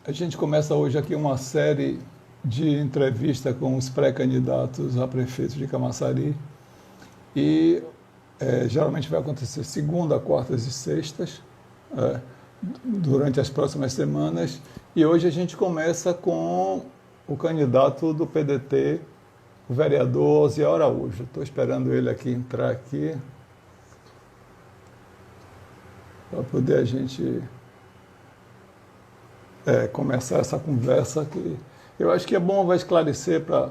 A gente começa hoje aqui uma série de entrevista com os pré-candidatos a prefeito de Camaçari e geralmente vai acontecer segunda, quartas e sextas é, durante as próximas semanas e hoje a gente começa com o candidato do PDT, o vereador Osiel Araújo. Estou esperando ele aqui entrar aqui para poder a gente começar essa conversa que eu acho que é bom, vai esclarecer para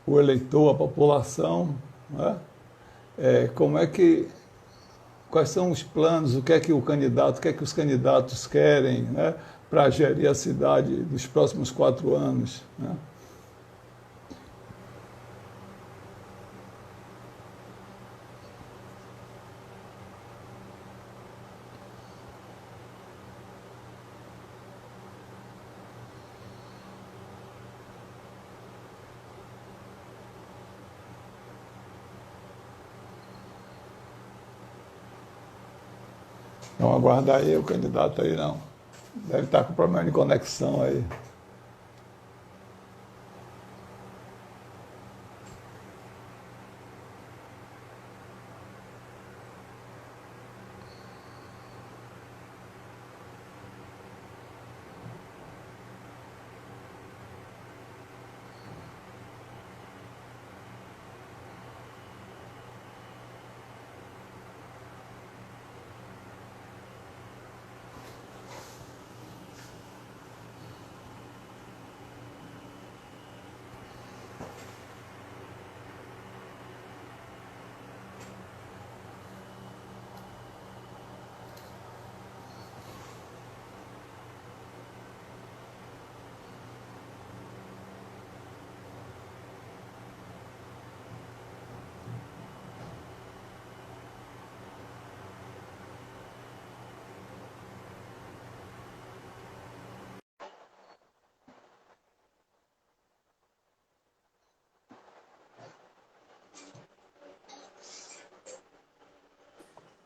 o eleitor, a população, né? Como é que, quais são os planos, o que é que o candidato, o que é que os candidatos querem, né, para gerir a cidade dos próximos 4 anos, né? Vamos aguardar aí o candidato aí, não. Deve estar com problema de conexão aí.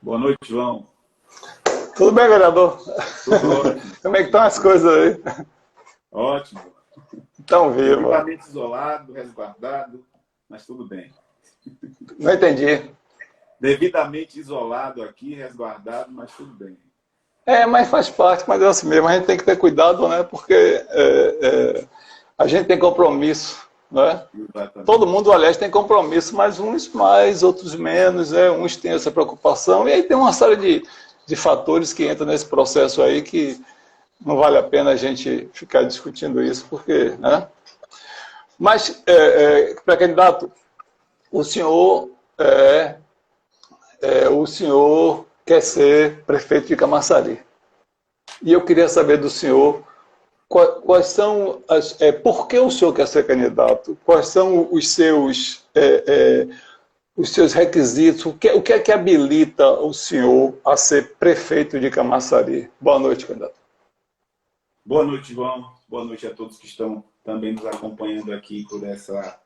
Boa noite, João. Tudo bem, vereador? Tudo ótimo. Como é que estão as coisas aí? Ótimo. Estão vivas. Devidamente isolado, resguardado, mas tudo bem. Não entendi. Devidamente isolado aqui, resguardado, mas tudo bem. Mas faz parte, mas é assim mesmo, a gente tem que ter cuidado, né? Porque a gente tem compromisso, né? Exatamente. Todo mundo, aliás, tem compromisso, mas uns mais, outros menos, né? Uns têm essa preocupação, e aí tem uma série de fatores que entram nesse processo aí que não vale a pena a gente ficar discutindo isso, porque, né? Mas, pré-candidato, o senhor, o senhor quer ser prefeito de Camaçari. E eu queria saber do senhor quais são por que o senhor quer ser candidato? Quais são os seus requisitos? O que é que habilita o senhor a ser prefeito de Camaçari? Boa noite, candidato. Boa noite, João. Boa noite a todos que estão também nos acompanhando aqui por essa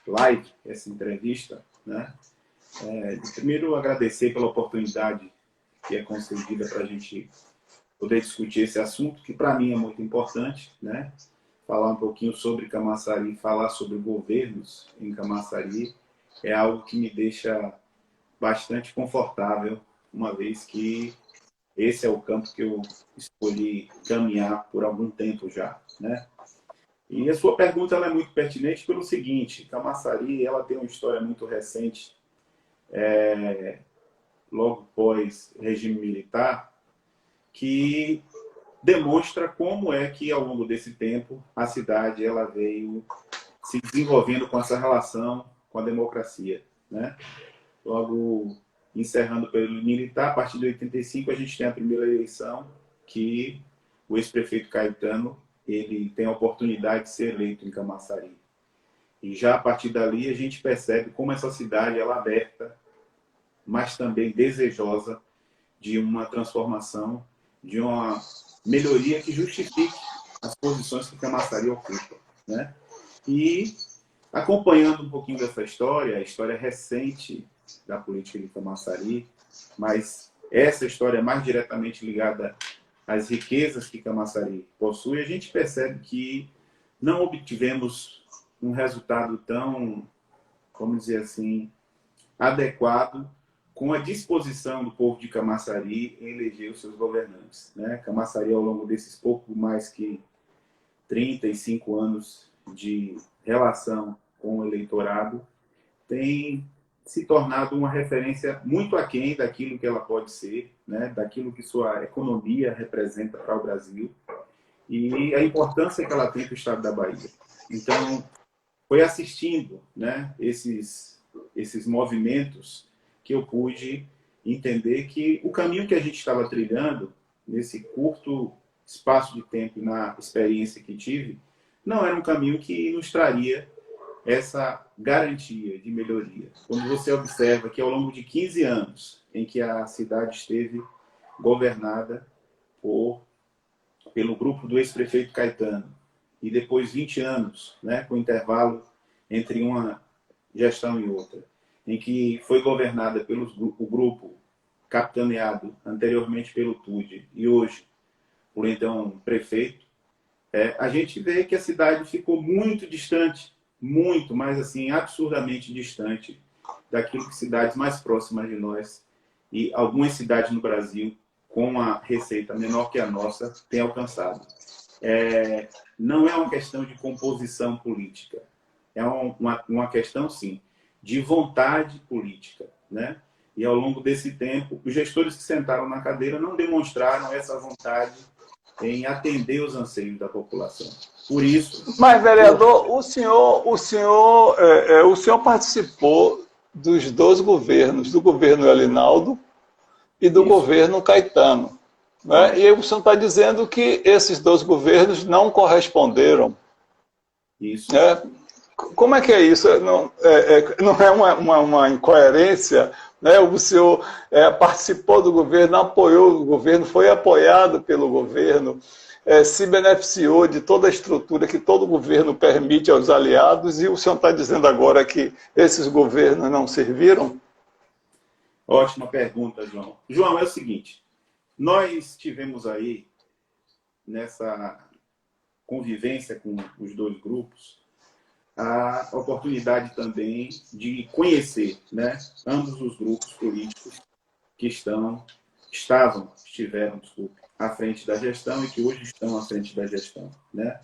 live, essa entrevista, né? Primeiro, agradecer pela oportunidade que é concedida para a gente poder discutir esse assunto, que para mim é muito importante, né? Falar um pouquinho sobre Camaçari, falar sobre governos em Camaçari é algo que me deixa bastante confortável, uma vez que esse é o campo que eu escolhi caminhar por algum tempo já, né? E a sua pergunta ela é muito pertinente pelo seguinte: Camaçari ela tem uma história muito recente, logo pós regime militar, que demonstra como é que ao longo desse tempo a cidade ela veio se desenvolvendo com essa relação com a democracia, né? Logo encerrando o período militar, a partir de 85 a gente tem a primeira eleição que o ex-prefeito Caetano ele tem a oportunidade de ser eleito em Camaçari. E já a partir dali a gente percebe como essa cidade ela é aberta, mas também desejosa de uma transformação, de uma melhoria que justifique as posições que Camaçari ocupa, né? E acompanhando um pouquinho dessa história, a história recente da política de Camaçari, mas essa história é mais diretamente ligada as riquezas que Camaçari possui, a gente percebe que não obtivemos um resultado tão, vamos dizer assim, adequado com a disposição do povo de Camaçari em eleger os seus governantes, né? Camaçari, ao longo desses pouco mais que 35 anos de relação com o eleitorado, tem se tornado uma referência muito aquém daquilo que ela pode ser, né? Daquilo que sua economia representa para o Brasil e a importância que ela tem para o estado da Bahia. Então, foi assistindo, né, esses movimentos que eu pude entender que o caminho que a gente estava trilhando, nesse curto espaço de tempo e na experiência que tive, não era um caminho que nos traria essa garantia de melhoria. Quando você observa que ao longo de 15 anos em que a cidade esteve governada pelo grupo do ex-prefeito Caetano, e depois 20 anos, né, com intervalo entre uma gestão e outra, em que foi governada pelo grupo capitaneado anteriormente pelo Tude e hoje por então prefeito, a gente vê que a cidade ficou muito distante, muito, mas assim, absurdamente distante daquilo que cidades mais próximas de nós e algumas cidades no Brasil com uma receita menor que a nossa têm alcançado. Não é uma questão de composição política, é uma questão, sim, de vontade política, né? E ao longo desse tempo, os gestores que sentaram na cadeira não demonstraram essa vontade em atender os anseios da população. Por isso... Mas, vereador, o senhor participou dos dois governos, do governo Elinaldo e do governo Caetano. Né? E aí o senhor está dizendo que esses dois governos não corresponderam. Isso. Como é que é isso? Não é uma incoerência? Né? O senhor participou do governo, apoiou o governo, foi apoiado pelo governo, se beneficiou de toda a estrutura que todo governo permite aos aliados, e o senhor está dizendo agora que esses governos não serviram? Ótima pergunta, João. João, é o seguinte, nós tivemos aí, nessa convivência com os dois grupos, a oportunidade também de conhecer, né, ambos os grupos políticos que estiveram à frente da gestão e que hoje estão à frente da gestão, né?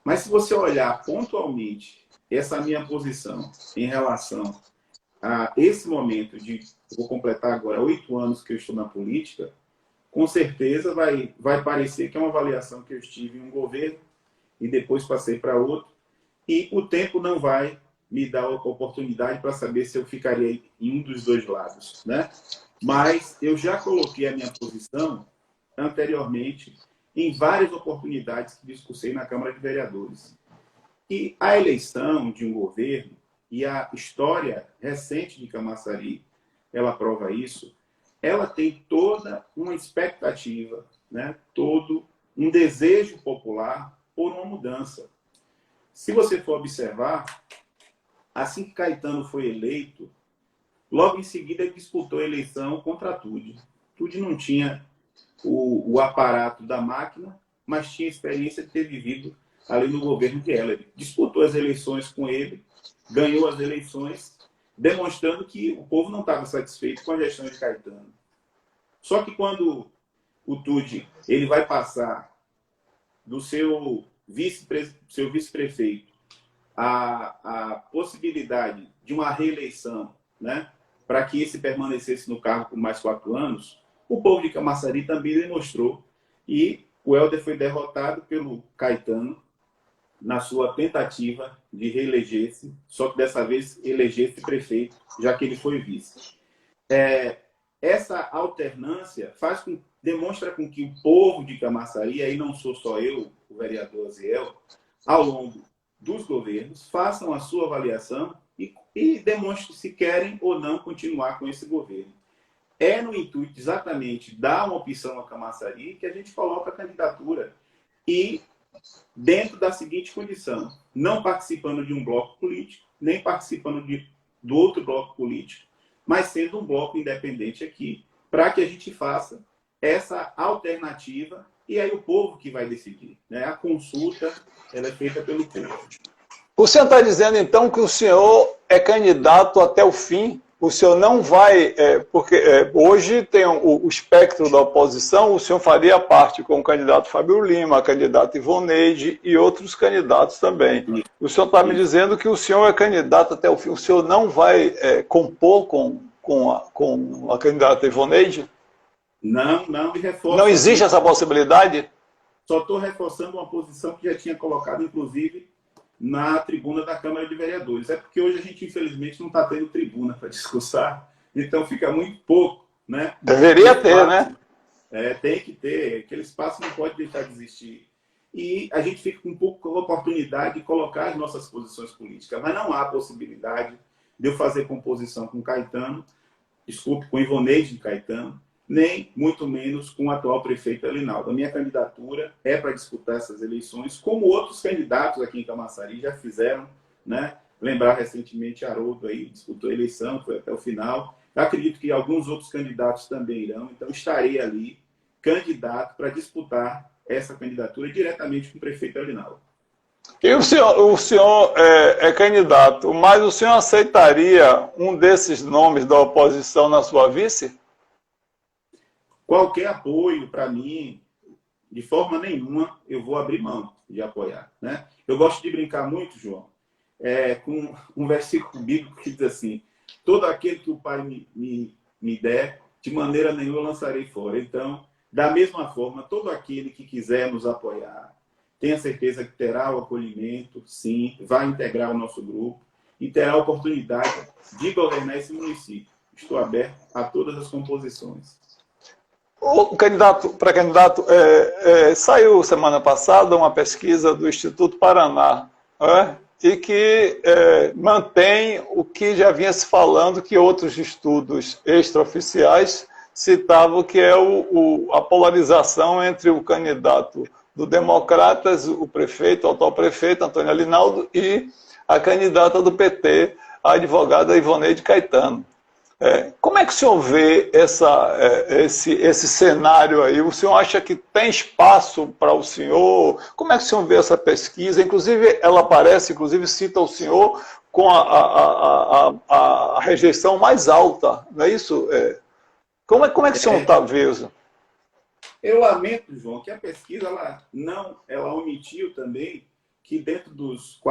Mas se você olhar pontualmente essa minha posição em relação a esse momento vou completar agora 8 anos que eu estou na política, com certeza vai parecer que é uma avaliação que eu estive em um governo e depois passei para outro, e o tempo não vai me dar a oportunidade para saber se eu ficaria em um dos dois lados, né? Mas eu já coloquei a minha posição anteriormente em várias oportunidades que discursei na Câmara de Vereadores. E a eleição de um governo e a história recente de Camaçari, ela prova isso, ela tem toda uma expectativa, né? Todo um desejo popular por uma mudança. Se você for observar, assim que Caetano foi eleito, logo em seguida ele disputou a eleição contra Tude. Tude não tinha o aparato da máquina, mas tinha experiência de ter vivido ali no governo de Heller. Disputou as eleições com ele, ganhou as eleições, demonstrando que o povo não estava satisfeito com a gestão de Caetano. Só que quando o Tude ele vai passar do seu vice-prefeito a possibilidade de uma reeleição, né, para que esse permanecesse no cargo por mais 4 anos, o povo de Camaçari também demonstrou, e o Helder foi derrotado pelo Caetano na sua tentativa de reeleger-se, só que dessa vez eleger-se prefeito, já que ele foi vice. Essa alternância demonstra com que o povo de Camaçari, aí não sou só eu, o vereador Aziel, ao longo dos governos, façam a sua avaliação e demonstrem se querem ou não continuar com esse governo. É no intuito exatamente dar uma opção a Camaçari que a gente coloca a candidatura e dentro da seguinte condição, não participando de um bloco político, nem participando do outro bloco político, mas sendo um bloco independente aqui, para que a gente faça essa alternativa, e aí o povo que vai decidir, né? A consulta, ela é feita pelo povo. O senhor está dizendo, então, que o senhor é candidato até o fim? O senhor não vai... porque hoje tem o espectro da oposição, o senhor faria parte com o candidato Fábio Lima, a candidata Ivoneide e outros candidatos também. Isso. O senhor está me dizendo que o senhor é candidato até o fim. O senhor não vai compor com a candidata Ivoneide? Não, e reforço. Não existe essa possibilidade? Só estou reforçando uma posição que já tinha colocado, inclusive, na tribuna da Câmara de Vereadores. É porque hoje a gente, infelizmente, não está tendo tribuna para discursar, então fica muito pouco, né? Deveria ter, né? Tem que ter, aquele espaço não pode deixar de existir. E a gente fica com um pouco a oportunidade de colocar as nossas posições políticas, mas não há possibilidade de eu fazer composição com Caetano, com Ivoneide de Caetano, nem muito menos com o atual prefeito Elinaldo. A minha candidatura é para disputar essas eleições, como outros candidatos aqui em Camaçari já fizeram, né? Lembrar recentemente Haroldo aí, disputou a eleição, foi até o final. Eu acredito que alguns outros candidatos também irão, então estarei ali, candidato, para disputar essa candidatura diretamente com o prefeito Elinaldo. E o senhor é candidato, mas o senhor aceitaria um desses nomes da oposição na sua vice? Qualquer apoio para mim, de forma nenhuma, eu vou abrir mão de apoiar, né? Eu gosto de brincar muito, João, com um versículo bíblico que diz assim: todo aquele que o Pai me der, de maneira nenhuma eu lançarei fora. Então, da mesma forma, todo aquele que quiser nos apoiar, tenha certeza que terá o acolhimento, sim, vai integrar o nosso grupo e terá a oportunidade de governar esse município. Estou aberto a todas as composições. O candidato, saiu semana passada uma pesquisa do Instituto Paraná, e que mantém o que já vinha se falando, que outros estudos extraoficiais citavam, que é a polarização entre o candidato do Democratas, o atual prefeito, Antônio Elinaldo, e a candidata do PT, a advogada Ivoneide Caetano. Como é que o senhor vê esse cenário aí? O senhor acha que tem espaço para o senhor? Como é que o senhor vê essa pesquisa? Inclusive, ela aparece, cita o senhor com a rejeição mais alta, não é isso? Como é que o senhor está vendo? Eu lamento, João, que a pesquisa ela omitiu também que dentro dos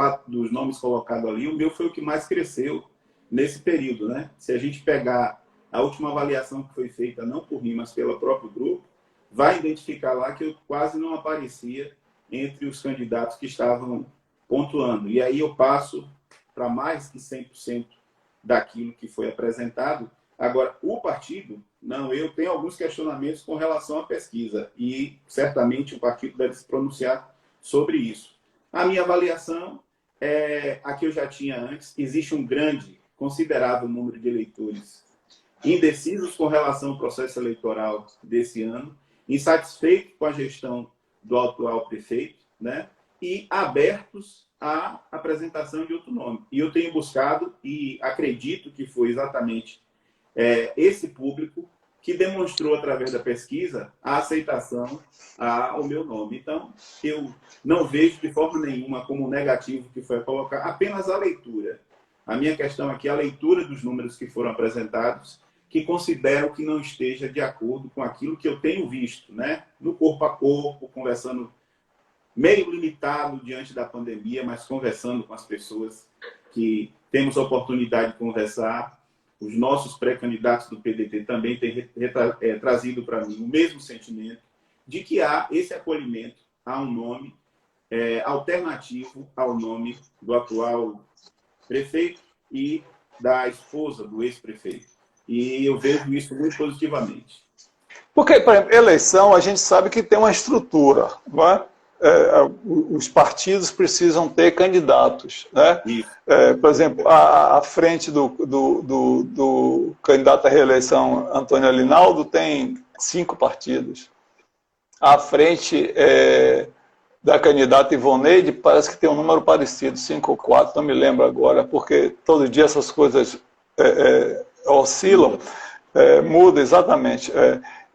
nomes colocados ali, o meu foi o que mais cresceu nesse período, né? Se a gente pegar a última avaliação que foi feita, não por mim, mas pelo próprio grupo, vai identificar lá que eu quase não aparecia entre os candidatos que estavam pontuando. E aí eu passo para mais que 100% daquilo que foi apresentado. Agora, o partido, eu tenho alguns questionamentos com relação à pesquisa e certamente o partido deve se pronunciar sobre isso. A minha avaliação é a que eu já tinha antes. Existe um considerável número de eleitores indecisos com relação ao processo eleitoral desse ano, insatisfeitos com a gestão do atual prefeito, né? E abertos à apresentação de outro nome. E eu tenho buscado, e acredito que foi exatamente esse público que demonstrou, através da pesquisa, a aceitação ao meu nome. Então, eu não vejo de forma nenhuma como negativo que foi colocar, apenas a leitura. A minha questão aqui é a leitura dos números que foram apresentados, que considero que não esteja de acordo com aquilo que eu tenho visto, né? No corpo a corpo, conversando, meio limitado diante da pandemia, mas conversando com as pessoas que temos a oportunidade de conversar. Os nossos pré-candidatos do PDT também têm trazido para mim o mesmo sentimento de que há esse acolhimento a um nome alternativo ao nome do atual prefeito e da esposa do ex-prefeito. E eu vejo isso muito positivamente. Porque, por exemplo, eleição, a gente sabe que tem uma estrutura, não é? Os partidos precisam ter candidatos, né? Por exemplo, à frente do candidato à reeleição Antônio Elinaldo tem 5 partidos. À frente da candidata Ivoneide parece que tem um número parecido, 5 ou 4, não me lembro agora, porque todo dia essas coisas oscilam, muda exatamente.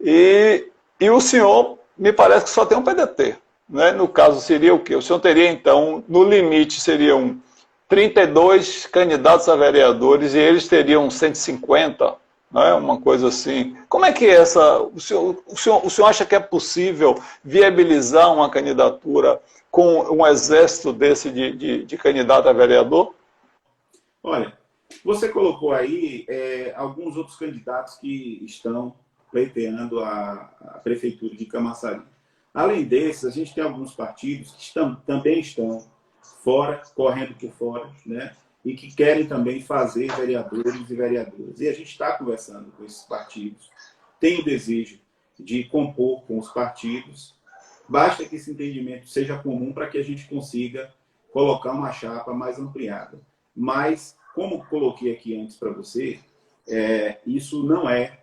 E E o senhor, me parece que só tem um PDT. Né? No caso, seria o quê? O senhor teria, então, no limite, seriam 32 candidatos a vereadores e eles teriam 150, né? Uma coisa assim. Como é que é essa... O senhor acha que é possível viabilizar uma candidatura com um exército desse de candidato a vereador? Olha, você colocou aí alguns outros candidatos que estão pleiteando a prefeitura de Camaçari. Além desses, a gente tem alguns partidos que também estão fora, correndo por fora, né? E que querem também fazer vereadores e vereadoras. E a gente está conversando com esses partidos, tem o desejo de compor com os partidos, basta que esse entendimento seja comum para que a gente consiga colocar uma chapa mais ampliada. Mas, como coloquei aqui antes para você, isso não é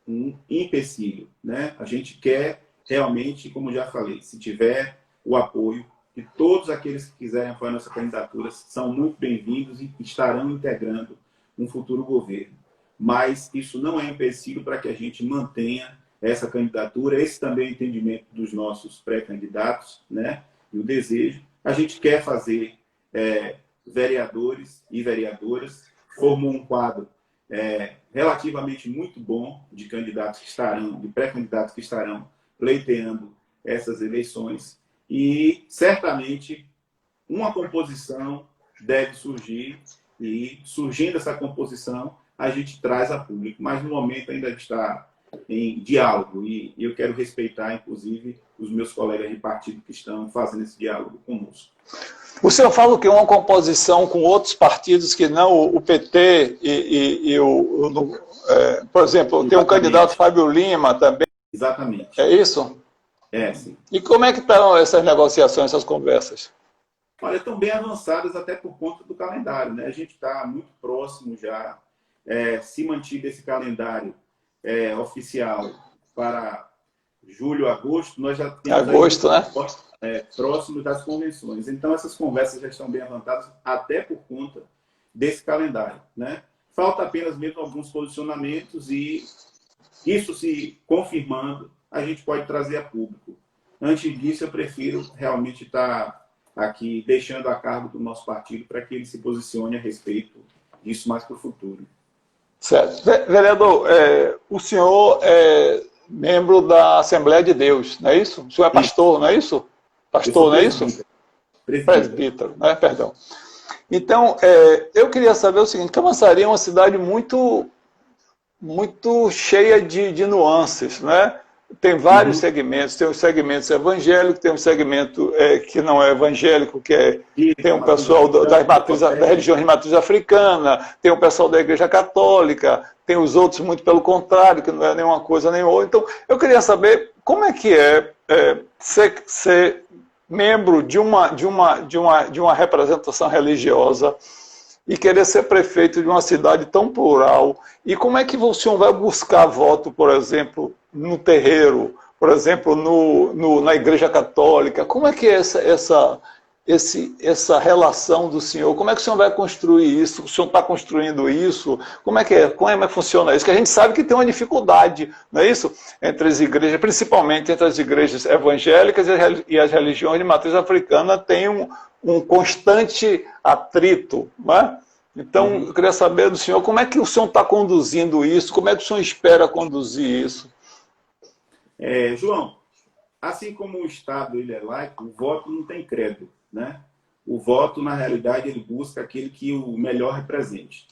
um empecilho, né? A gente quer realmente, como já falei, se tiver o apoio de todos aqueles que quiserem apoiar nossa candidatura, são muito bem-vindos e estarão integrando um futuro governo. Mas isso não é empecilho para que a gente mantenha essa candidatura. Esse também é o entendimento dos nossos pré-candidatos, né? E o desejo. A gente quer fazer vereadores e vereadoras, formou um quadro relativamente muito bom de candidatos que estarão, de pré-candidatos que estarão pleiteando essas eleições e certamente uma composição deve surgir e surgindo essa composição a gente traz a público, mas no momento ainda está em diálogo e eu quero respeitar inclusive os meus colegas de partido que estão fazendo esse diálogo conosco. O senhor fala que uma composição com outros partidos que não o PT por exemplo, tem um candidato Fábio Lima também. Exatamente. É isso? Sim. E como é que estão essas negociações, essas conversas? Olha, estão bem avançadas até por conta do calendário, né? A gente está muito próximo já, se mantido esse calendário oficial para julho, agosto, nós já temos agosto, aí, próximo das convenções. Então, essas conversas já estão bem avançadas até por conta desse calendário, né? Falta apenas mesmo alguns posicionamentos e isso se confirmando, a gente pode trazer a público. Antes disso, eu prefiro realmente estar aqui deixando a cargo do nosso partido para que ele se posicione a respeito disso mais para o futuro. Certo. Vereador, o senhor é membro da Assembleia de Deus, não é isso? O senhor é pastor, não é isso? Pastor, não é isso? Presbítero, né? Perdão. Então, eu queria saber o seguinte, Camaçari é uma cidade muito cheia de nuances, né? Tem vários segmentos, tem os segmentos evangélicos, tem um segmento que não é evangélico, tem um pessoal da religião de matriz africana, tem o pessoal da igreja católica, tem os outros muito pelo contrário, que não é nenhuma coisa nem outra. Então, eu queria saber como é que ser membro de uma representação religiosa e querer ser prefeito de uma cidade tão plural. E como é que o senhor vai buscar voto, por exemplo, no terreiro, por exemplo, na Igreja Católica? Como é que é essa relação do senhor? Como é que o senhor vai construir isso? O senhor está construindo isso? Como é que funciona isso? Que a gente sabe que tem uma dificuldade, não é isso? Entre as igrejas, principalmente entre as igrejas evangélicas e as religiões de matriz africana, tem um constante atrito, não é? Então, eu queria saber do senhor, como é que o senhor está conduzindo isso? Como é que o senhor espera conduzir isso? João, assim como o Estado ele é laico, o voto não tem credo, né? O voto, na realidade, ele busca aquele que o melhor represente.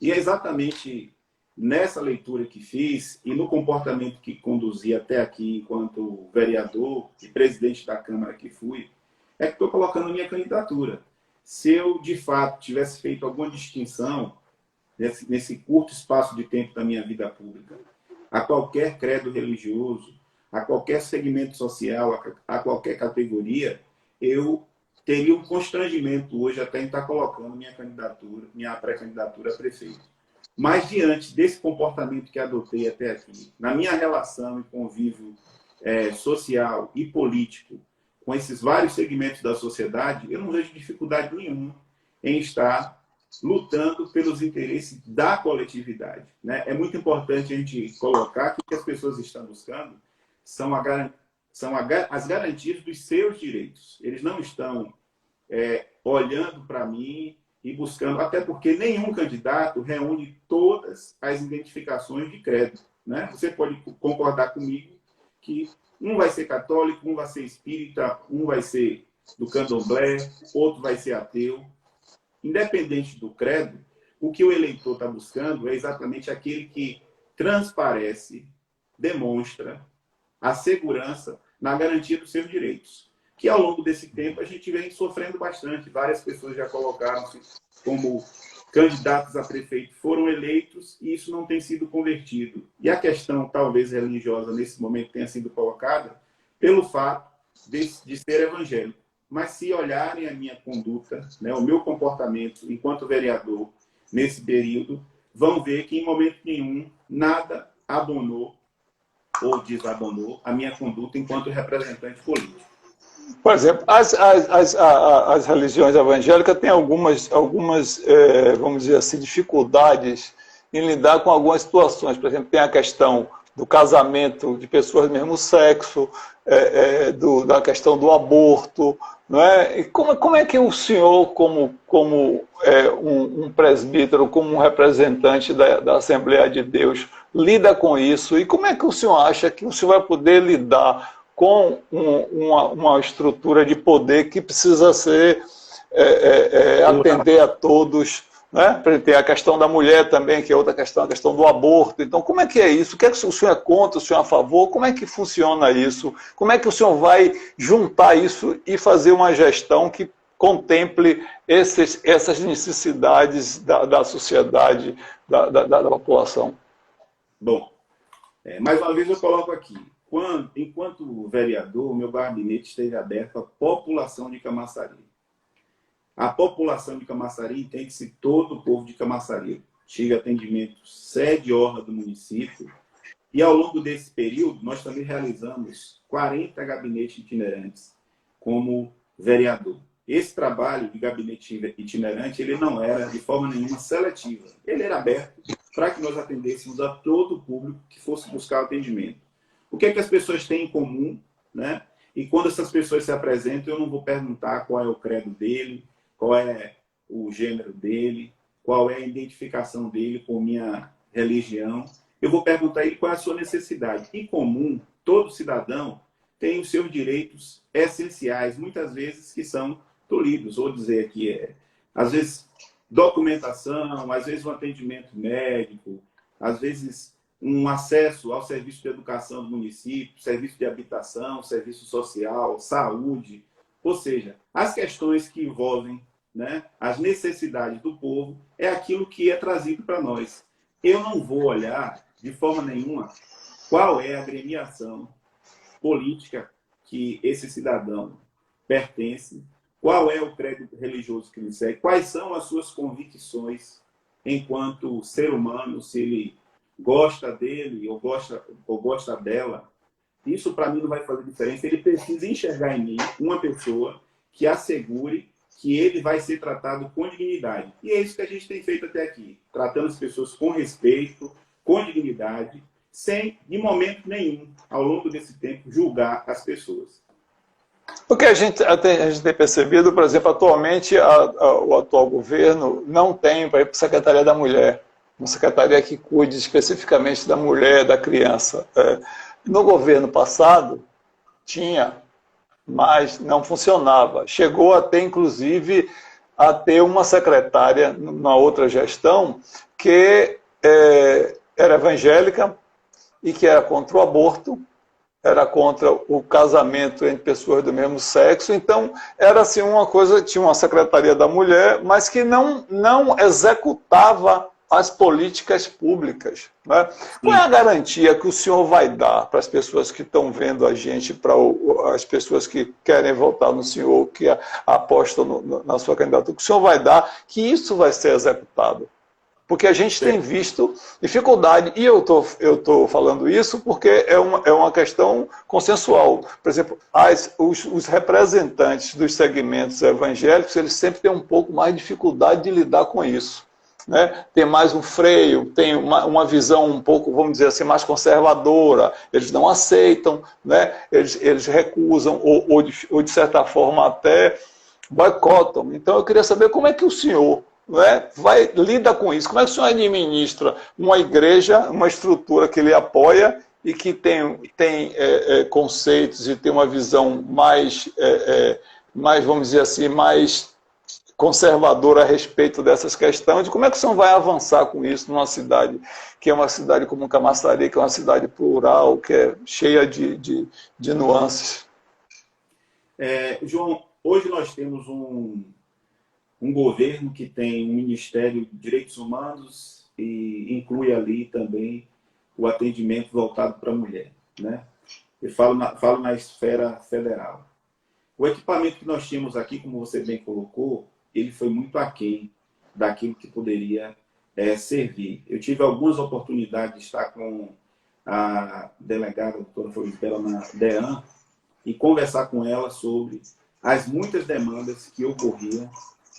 E é exatamente nessa leitura que fiz e no comportamento que conduzi até aqui enquanto vereador e presidente da Câmara que fui, que estou colocando a minha candidatura. Se eu, de fato, tivesse feito alguma distinção nesse curto espaço de tempo da minha vida pública, a qualquer credo religioso, a qualquer segmento social, a qualquer categoria, eu teria um constrangimento hoje até em estar colocando minha pré-candidatura a prefeito. Mas, diante desse comportamento que adotei até aqui, na minha relação e convívio social e político com esses vários segmentos da sociedade, eu não vejo dificuldade nenhuma em estar lutando pelos interesses da coletividade, né? É muito importante a gente colocar que o que as pessoas estão buscando as garantias dos seus direitos. Eles não estão olhando para mim e buscando, até porque nenhum candidato reúne todas as identificações de credo, né? Você pode concordar comigo que um vai ser católico, um vai ser espírita, um vai ser do candomblé, outro vai ser ateu. Independente do credo, o que o eleitor está buscando é exatamente aquele que transparece, demonstra a segurança na garantia dos seus direitos. Que ao longo desse tempo a gente vem sofrendo bastante. Várias pessoas já colocaram-se como candidatos a prefeito, foram eleitos e isso não tem sido convertido. E a questão, talvez religiosa, nesse momento tenha sido colocada pelo fato de ser evangélico. Mas se olharem a minha conduta, né, o meu comportamento enquanto vereador nesse período, vão ver que em momento nenhum nada abonou ou desabonou a minha conduta enquanto representante político. Por exemplo, as religiões evangélicas têm algumas vamos dizer assim, dificuldades em lidar com algumas situações. Por exemplo, tem a questão do casamento de pessoas do mesmo sexo, da questão do aborto, não é? E como é que o senhor, como um presbítero, como um representante da Assembleia de Deus, lida com isso? E como é que o senhor acha que o senhor vai poder lidar com uma estrutura de poder que precisa ser atender a todos, né? Tem a questão da mulher também, que é outra questão, a questão do aborto. Então, como é que é isso? O que é que o senhor é contra, o senhor é a favor? Como é que funciona isso? Como é que o senhor vai juntar isso e fazer uma gestão que contemple essas necessidades da sociedade, da população? Bom, mais uma vez eu coloco aqui. Enquanto vereador, o meu gabinete esteve aberto à população de Camaçari. A população de Camaçari entende-se todo o povo de Camaçari. Tive atendimento sede orla do município. E ao longo desse período, nós também realizamos 40 gabinetes itinerantes como vereador. Esse trabalho de gabinete itinerante, ele não era de forma nenhuma seletiva. Ele era aberto para que nós atendêssemos a todo o público que fosse buscar atendimento. O que é que as pessoas têm em comum, né? E quando essas pessoas se apresentam, eu não vou perguntar qual é o credo dele, qual é o gênero dele, qual é a identificação dele com minha religião. Eu vou perguntar a ele qual é a sua necessidade. Em comum, todo cidadão tem os seus direitos essenciais, muitas vezes que são tolhidos, ou dizer que às vezes, documentação, às vezes um atendimento médico, às vezes um acesso ao serviço de educação do município, serviço de habitação, serviço social, saúde. Ou seja, as questões que envolvem, né, as necessidades do povo é aquilo que é trazido para nós. Eu não vou olhar de forma nenhuma qual é a agremiação política que esse cidadão pertence, qual é o credo religioso que ele segue, quais são as suas convicções enquanto ser humano, se ele gosta dele ou gosta dela. Isso para mim não vai fazer diferença. Ele precisa enxergar em mim uma pessoa que assegure que ele vai ser tratado com dignidade. E é isso que a gente tem feito até aqui, tratando as pessoas com respeito, com dignidade, sem, de momento nenhum, ao longo desse tempo, julgar as pessoas. Porque a gente tem percebido, por exemplo, atualmente o atual governo não tem, por exemplo, Secretaria da Mulher, uma secretaria que cuide especificamente da mulher, da criança. No governo passado, tinha, mas não funcionava. Chegou até, inclusive, a ter uma secretária, na outra gestão, que era evangélica e que era contra o aborto, era contra o casamento entre pessoas do mesmo sexo. Então, era assim uma coisa, tinha uma secretaria da mulher, mas que não executava as políticas públicas. Né? Qual é a garantia que o senhor vai dar para as pessoas que estão vendo a gente, para as pessoas que querem votar no senhor, que apostam na sua candidatura, que o senhor vai dar que isso vai ser executado? Porque a gente tem visto dificuldade, e eu estou falando isso porque é uma questão consensual. Por exemplo, os representantes dos segmentos evangélicos, eles sempre têm um pouco mais de dificuldade de lidar com isso. né, tem mais um freio, tem uma visão um pouco, vamos dizer assim, mais conservadora, eles não aceitam, né, eles recusam, ou de certa forma até boicotam. Então eu queria saber como é que o senhor, né, lida com isso, como é que o senhor administra uma igreja, uma estrutura que ele apoia e que tem conceitos e tem uma visão mais, vamos dizer assim, mais conservadora a respeito dessas questões, de como é que o senhor vai avançar com isso numa cidade que é uma cidade como Camaçari, que é uma cidade plural, que é cheia de nuances. João, hoje nós temos um governo que tem um Ministério de Direitos Humanos e inclui ali também o atendimento voltado para a mulher, né? Eu falo na esfera federal. O equipamento que nós tínhamos aqui, como você bem colocou, ele foi muito aquém daquilo que poderia servir. Eu tive algumas oportunidades de estar com a delegada, a doutora Florisbela, na DEAN, e conversar com ela sobre as muitas demandas que ocorriam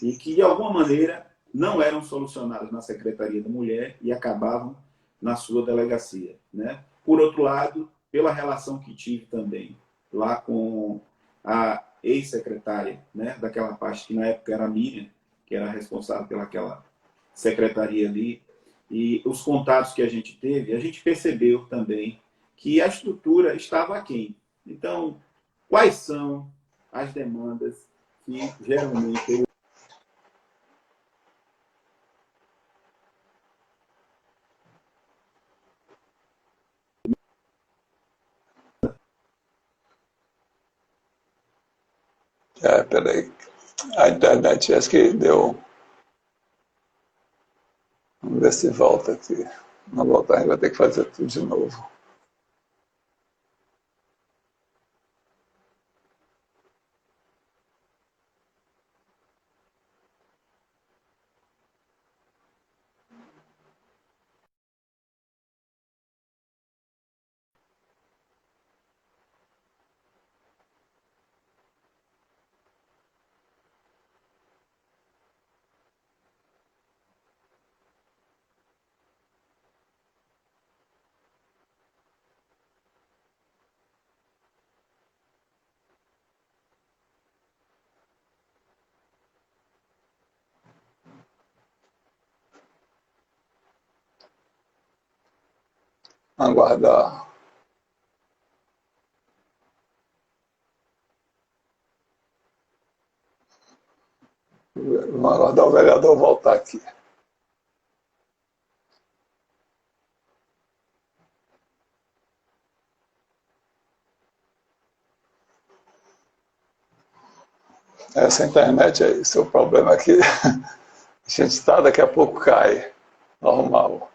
e que, de alguma maneira, não eram solucionadas na Secretaria da Mulher e acabavam na sua delegacia, né? Por outro lado, pela relação que tive também lá com a ex-secretária, né, daquela parte que na época era a Miriam, que era responsável pelaquela secretaria ali, e os contatos que a gente teve, a gente percebeu também que a estrutura estava aquém. Então, quais são as demandas que geralmente eu... Peraí, a internet acho que deu. Vamos ver se volta aqui. Não voltar, a gente vai ter que fazer tudo de novo. Aguardar. Vamos aguardar o vereador voltar aqui. Essa internet aí, seu problema aqui. A gente está, daqui a pouco cai. Normal.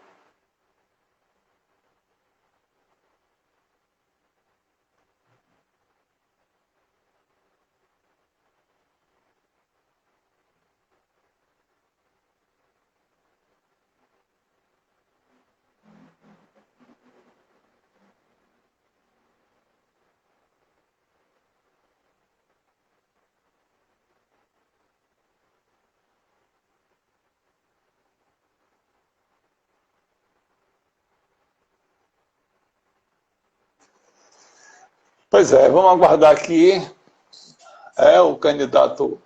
Pois é, vamos aguardar aqui. O candidato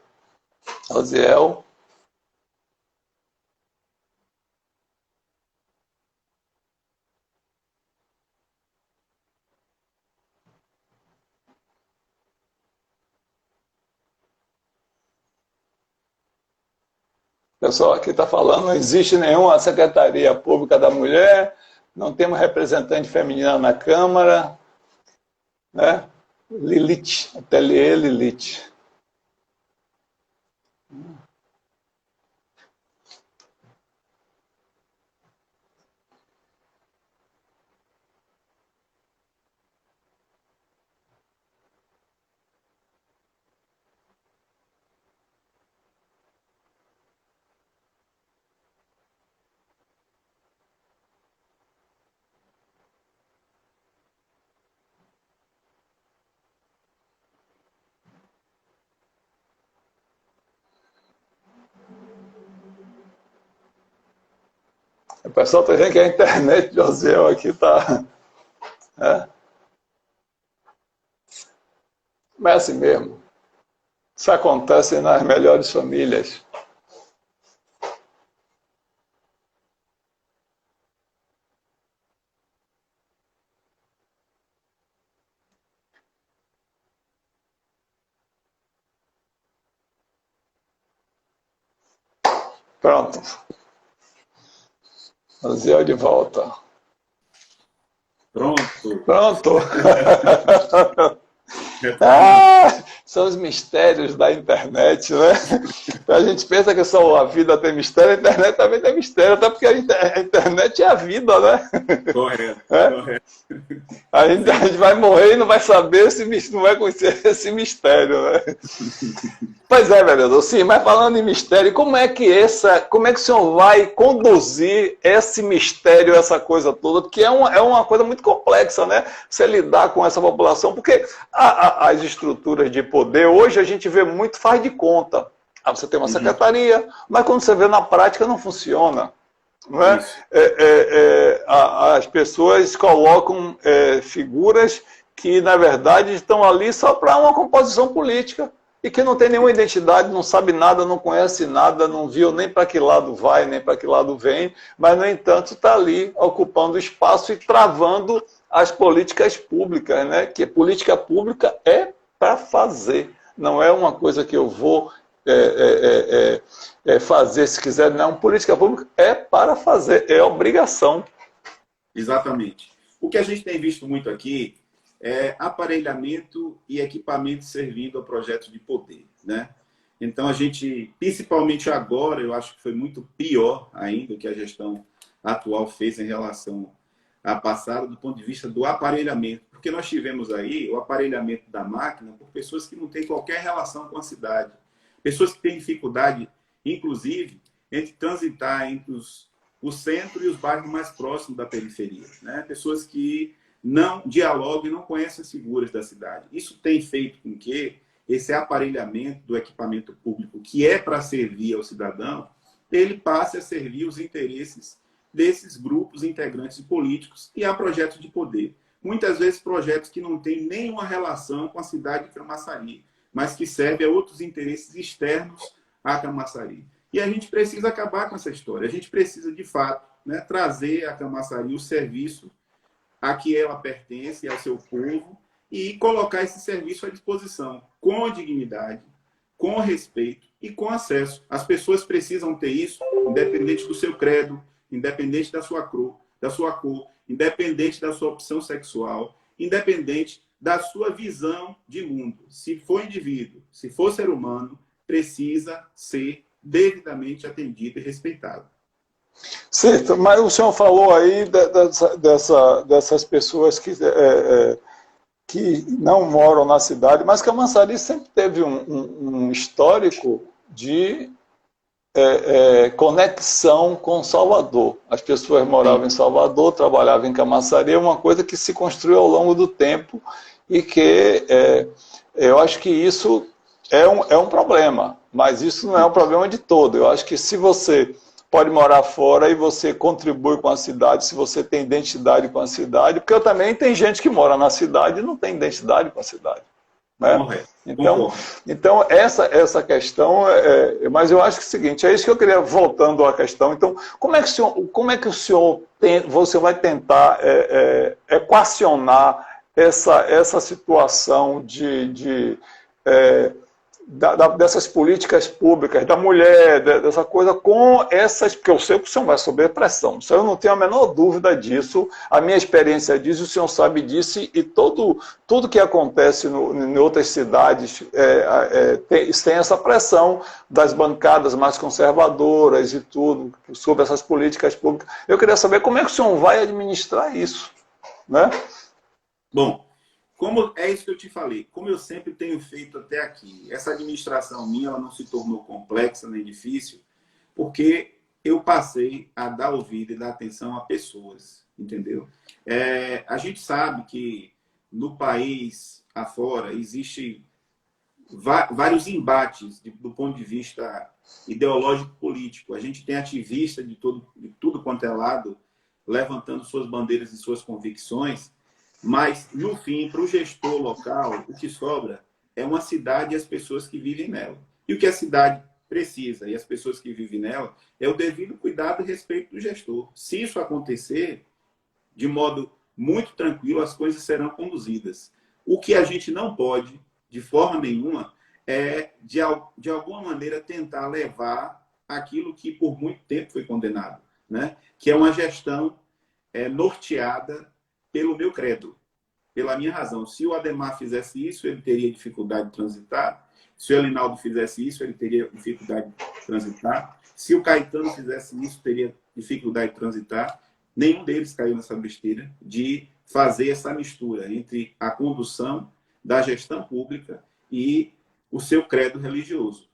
Rosiel. O pessoal aqui está falando, não existe nenhuma Secretaria Pública da Mulher, não temos representante feminina na Câmara, né? Lilith, ateliê Lilith. O pessoal está dizendo que a internet de Osiel aqui está... É? Mas é assim mesmo. Isso acontece nas melhores famílias. Pronto. Osiel de volta. Pronto. Pronto. Ah, são os mistérios da internet, né? A gente pensa que só a vida tem mistério, a internet também tem mistério, até porque a internet é a vida, né? Correto, É? correto. A gente vai morrer e não vai saber, não vai conhecer esse mistério, né? Pois é, vereador, sim, mas falando em mistério, como é que o senhor vai conduzir esse mistério, essa coisa toda, porque é uma coisa muito complexa, né? Você lidar com essa população, porque as estruturas de poder, hoje a gente vê muito faz de conta. Você tem uma secretaria, mas quando você vê na prática não funciona. Não é? As pessoas colocam figuras que, na verdade, estão ali só para uma composição política e que não tem nenhuma identidade, não sabe nada, não conhece nada, não viu nem para que lado vai, nem para que lado vem, mas, no entanto, está ali ocupando espaço e travando as políticas públicas, né? Que política pública é para fazer, não é uma coisa que eu vou fazer se quiser, não. Política pública é para fazer, é obrigação. Exatamente. O que a gente tem visto muito aqui é aparelhamento e equipamento servindo a projetos de poder, né? Então a gente, principalmente agora, eu acho que foi muito pior ainda o que a gestão atual fez em relação à passada do ponto de vista do aparelhamento, porque nós tivemos aí o aparelhamento da máquina por pessoas que não têm qualquer relação com a cidade, pessoas que têm dificuldade, inclusive, entre transitar entre o centro e os bairros mais próximos da periferia, né? Pessoas que não dialogam e não conhecem as figuras da cidade. Isso tem feito com que esse aparelhamento do equipamento público, que é para servir ao cidadão, ele passe a servir os interesses desses grupos integrantes políticos e a projetos de poder. Muitas vezes projetos que não têm nenhuma relação com a cidade de Camaçari, mas que servem a outros interesses externos a Camaçari. E a gente precisa acabar com essa história. A gente precisa, de fato, né, trazer a Camaçari o serviço a que ela pertence, ao seu povo, e colocar esse serviço à disposição, com dignidade, com respeito e com acesso. As pessoas precisam ter isso, independente do seu credo, independente da sua cor, independente da sua opção sexual, independente da sua visão de mundo. Se for indivíduo, se for ser humano, precisa ser devidamente atendido e respeitado. Certo, mas o senhor falou aí dessas pessoas que não moram na cidade, mas Camaçari sempre teve um histórico de conexão com Salvador. As pessoas moravam em Salvador, trabalhavam em Camaçari, é uma coisa que se construiu ao longo do tempo e que eu acho que isso é um problema, mas isso não é um problema de todo. Eu acho que se você pode morar fora e você contribui com a cidade, se você tem identidade com a cidade, porque eu também tem gente que mora na cidade e não tem identidade com a cidade. Né? Então essa questão, mas eu acho que é o seguinte, é isso que eu queria, voltando à questão, então, como é que o senhor você vai tentar equacionar essa situação dessas políticas públicas, da mulher, dessa coisa, com essas, porque eu sei que o senhor vai sofrer pressão, eu não tenho a menor dúvida disso, a minha experiência diz, o senhor sabe disso, e tudo que acontece em outras cidades tem essa pressão das bancadas mais conservadoras e tudo, sobre essas políticas públicas. Eu queria saber como é que o senhor vai administrar isso, né? Bom, como é isso que eu te falei, como eu sempre tenho feito até aqui, essa administração minha ela não se tornou complexa nem difícil, porque eu passei a dar ouvido e dar atenção a pessoas, entendeu? A gente sabe que no país afora existe vários embates do ponto de vista ideológico-político. A gente tem ativista de tudo quanto é lado, levantando suas bandeiras e suas convicções, mas, no fim, para o gestor local, o que sobra é uma cidade e as pessoas que vivem nela. E o que a cidade precisa, e as pessoas que vivem nela, é o devido cuidado e respeito do gestor. Se isso acontecer, de modo muito tranquilo, as coisas serão conduzidas. O que a gente não pode, de forma nenhuma, é, de alguma maneira, tentar levar aquilo que por muito tempo foi condenado, né? Que é uma gestão norteada pelo meu credo, pela minha razão. Se o Adhemar fizesse isso, ele teria dificuldade de transitar. Se o Elinaldo fizesse isso, ele teria dificuldade de transitar. Se o Caetano fizesse isso, teria dificuldade de transitar. Nenhum deles caiu nessa besteira de fazer essa mistura entre a condução da gestão pública e o seu credo religioso.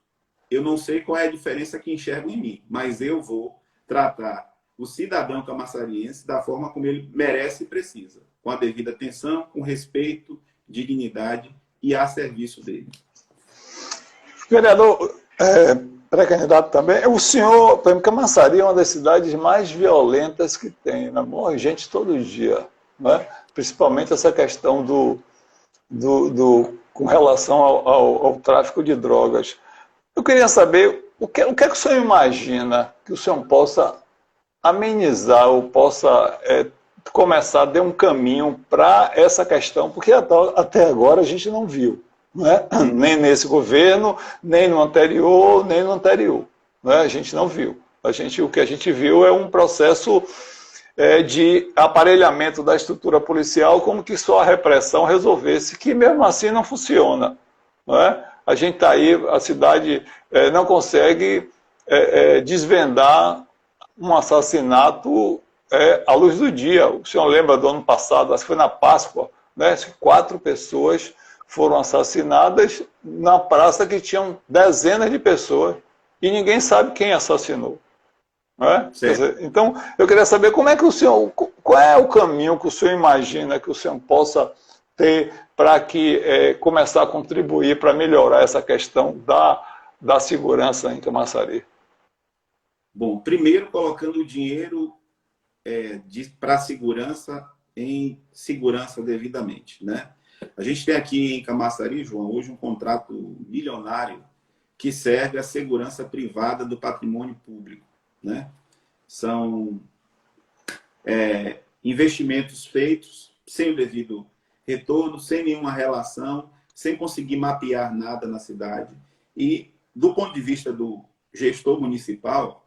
Eu não sei qual é a diferença que enxergam em mim, mas eu vou tratar o cidadão camaçariense da forma como ele merece e precisa, com a devida atenção, com respeito, dignidade e a serviço dele. Vereador, pré-candidato também, o senhor, por exemplo, Camaçari é uma das cidades mais violentas que tem, né? Morre gente todo dia, né? Principalmente essa questão com relação ao tráfico de drogas. Eu queria saber o que é que o senhor imagina que o senhor possa amenizar ou possa começar a dar um caminho para essa questão, porque até agora a gente não viu. Não é? Nem nesse governo, nem no anterior, nem no anterior. Não é? A gente não viu. O que a gente viu é um processo de aparelhamento da estrutura policial, como que só a repressão resolvesse, que mesmo assim não funciona. Não é? A gente está aí, a cidade não consegue desvendar um assassinato à luz do dia. O senhor lembra do ano passado, acho que foi na Páscoa, né? 4 pessoas foram assassinadas na praça que tinham dezenas de pessoas e ninguém sabe quem assassinou. Não é? Quer dizer, então, eu queria saber como é que o senhor, qual é o caminho que o senhor imagina que o senhor possa ter para começar a contribuir para melhorar essa questão da segurança em Camaçari. Bom, primeiro colocando o dinheiro para a segurança em segurança devidamente, né? A gente tem aqui em Camaçari, João, hoje um contrato milionário que serve à segurança privada do patrimônio público, né? São investimentos feitos sem o devido retorno, sem nenhuma relação, sem conseguir mapear nada na cidade. E, do ponto de vista do gestor municipal,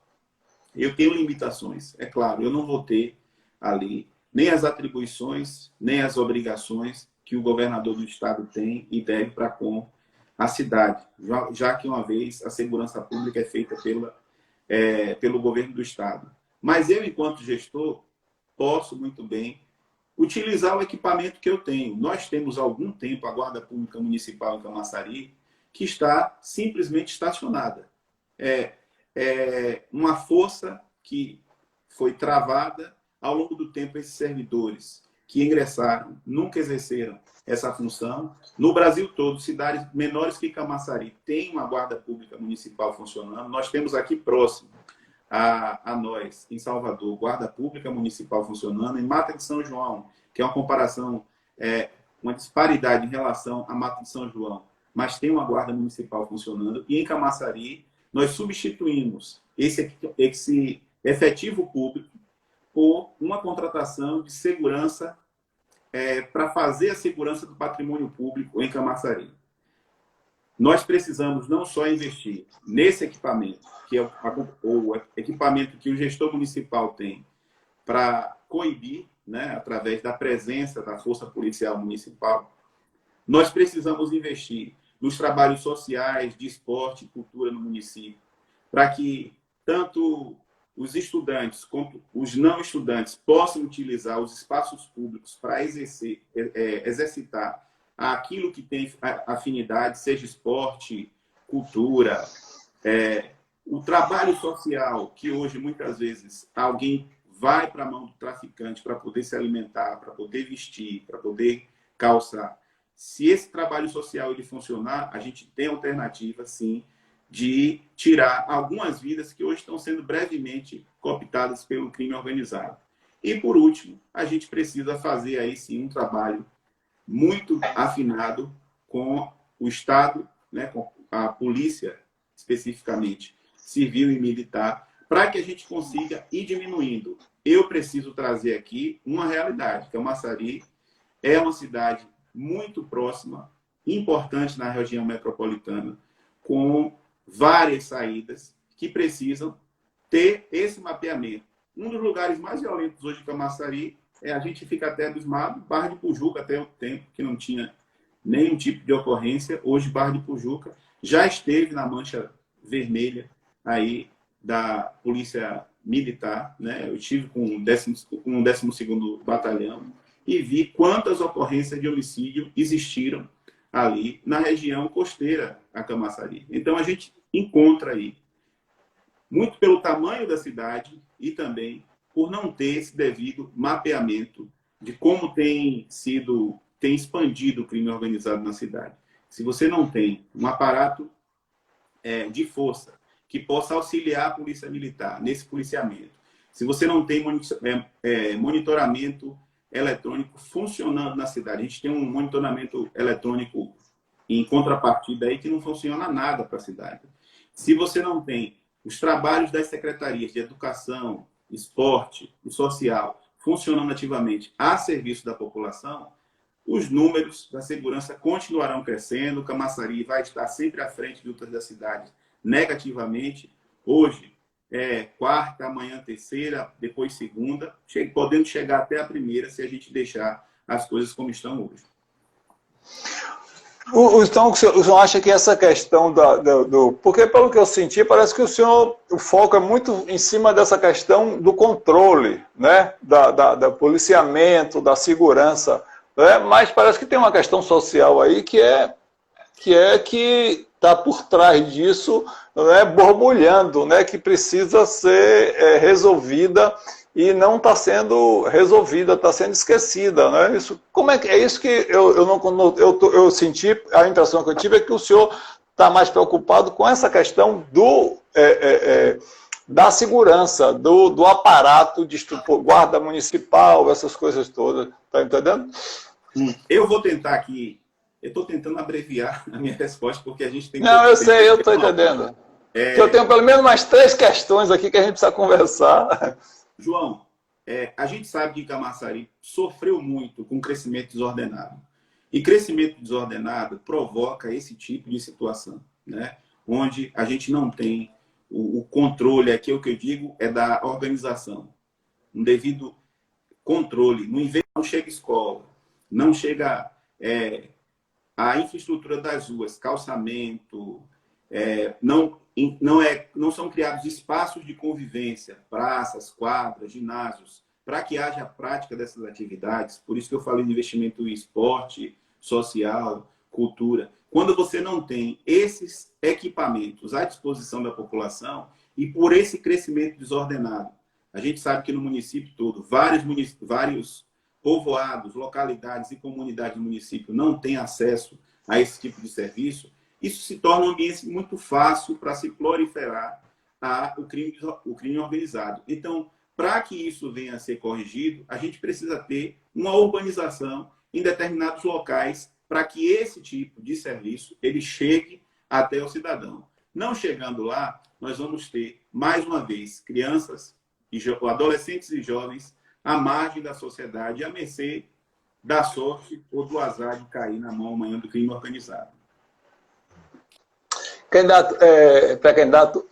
eu tenho limitações. É claro, eu não vou ter ali nem as atribuições, nem as obrigações que o governador do estado tem e deve para com a cidade, já que uma vez a segurança pública é feita pelo governo do estado. Mas eu, enquanto gestor, posso muito bem utilizar o equipamento que eu tenho. Nós temos há algum tempo a Guarda Pública Municipal em Camaçari que está simplesmente estacionada. É uma força que foi travada ao longo do tempo. Esses servidores que ingressaram nunca exerceram essa função. No Brasil todo, cidades menores que Camaçari têm uma Guarda Pública Municipal funcionando. Nós temos aqui próximo a nós, em Salvador, Guarda Pública Municipal funcionando. Em Mata de São João, que é uma comparação, uma disparidade em relação à Mata de São João, mas tem uma Guarda Municipal funcionando. E em Camaçari, nós substituímos esse efetivo público por uma contratação de segurança para fazer a segurança do patrimônio público em Camaçari. Nós precisamos não só investir nesse equipamento, que é o equipamento que o gestor municipal tem para coibir, né, através da presença da Força Policial Municipal. Nós precisamos investir nos trabalhos sociais, de esporte e cultura no município, para que tanto os estudantes quanto os não estudantes possam utilizar os espaços públicos para exercitar aquilo que tem afinidade, seja esporte, cultura, o trabalho social, que hoje, muitas vezes, alguém vai para a mão do traficante para poder se alimentar, para poder vestir, para poder calçar. se esse trabalho social ele funcionar, a gente tem alternativa, sim, de tirar algumas vidas que hoje estão sendo brevemente cooptadas pelo crime organizado. E, por último, a gente precisa fazer aí, sim, um trabalho muito afinado com o Estado, né, com a polícia, especificamente, civil e militar, para que a gente consiga ir diminuindo. Eu preciso trazer aqui uma realidade, que Camaçari é uma cidade muito próxima, importante na região metropolitana, com várias saídas que precisam ter esse mapeamento. Um dos lugares mais violentos hoje de Camaçari, a gente fica até abismado, Barra de Pujuca, até o tempo que não tinha nenhum tipo de ocorrência, hoje Barra de Pujuca já esteve na mancha vermelha aí da Polícia Militar, né? Eu estive com o 12º Batalhão e vi quantas ocorrências de homicídio existiram ali na região costeira a Camaçari. Então a gente encontra aí, muito pelo tamanho da cidade e também por não ter esse devido mapeamento de como tem expandido o crime organizado na cidade. Se você não tem um aparato de força que possa auxiliar a polícia militar nesse policiamento, se você não tem monitoramento eletrônico funcionando na cidade, a gente tem um monitoramento eletrônico em contrapartida aí que não funciona nada para a cidade. Se você não tem os trabalhos das secretarias de educação, esporte e social funcionando ativamente a serviço da população, os números da segurança continuarão crescendo, Camaçari vai estar sempre à frente de outras das cidades negativamente. Hoje é quarta, amanhã terceira, depois segunda, podendo chegar até a primeira se a gente deixar as coisas como estão hoje. Então, o senhor acha que essa questão porque, pelo que eu senti, parece que o foco é muito em cima dessa questão do controle, né? Da policiamento, da segurança, né? Mas parece que tem uma questão social aí que está por trás disso, né? Borbulhando, né? Que precisa ser resolvida e não está sendo resolvida, está sendo esquecida, né? Isso, como é isso que eu senti, a impressão que eu tive é que o senhor está mais preocupado com essa questão da segurança, do aparato de guarda municipal, essas coisas todas, tá entendendo? Eu vou tentar aqui, eu estou tentando abreviar a minha resposta, porque a gente tem... Não, eu sei, eu estou entendendo. Eu tenho pelo menos mais 3 questões aqui que a gente precisa conversar. João, a gente sabe que Camaçari sofreu muito com crescimento desordenado. E crescimento desordenado provoca esse tipo de situação, né? Onde a gente não tem o controle, aqui o que eu digo é da organização. Um devido controle. Não chega escola, não chega a infraestrutura das ruas, calçamento, não são criados espaços de convivência, praças, quadras, ginásios, para que haja a prática dessas atividades. Por isso que eu falei de investimento em esporte, social, cultura. Quando você não tem esses equipamentos à disposição da população e por esse crescimento desordenado, a gente sabe que no município todo, vários povoados, localidades e comunidades do município não têm acesso a esse tipo de serviço, isso se torna um ambiente muito fácil para se proliferar o crime organizado. Então, para que isso venha a ser corrigido, a gente precisa ter uma urbanização em determinados locais para que esse tipo de serviço ele chegue até o cidadão. Não chegando lá, nós vamos ter, mais uma vez, crianças, adolescentes e jovens à margem da sociedade, à mercê da sorte ou do azar de cair na mão amanhã do crime organizado. Candidato,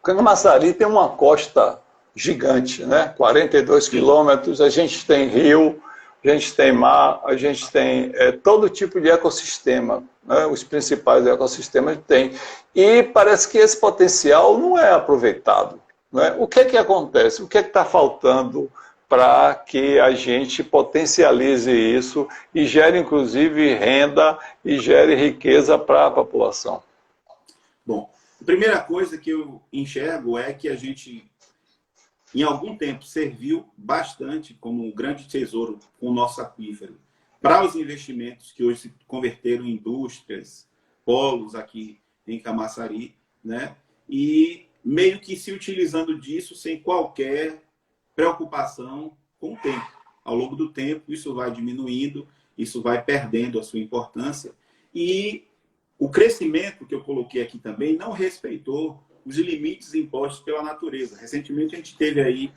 Camaçari tem uma costa gigante, né? 42 quilômetros, a gente tem rio, a gente tem mar, a gente tem todo tipo de ecossistema, né? Os principais ecossistemas tem. E parece que esse potencial não é aproveitado, né? O que acontece? O que está faltando para que a gente potencialize isso e gere, inclusive, renda e gere riqueza para a população? Bom, a primeira coisa que eu enxergo é que a gente, em algum tempo, serviu bastante como um grande tesouro com o nosso aquífero para os investimentos que hoje se converteram em indústrias, polos aqui em Camaçari, né? E meio que se utilizando disso sem qualquer preocupação com o tempo. Ao longo do tempo, isso vai diminuindo, isso vai perdendo a sua importância. E o crescimento que eu coloquei aqui também não respeitou os limites impostos pela natureza. Recentemente, a gente teve aí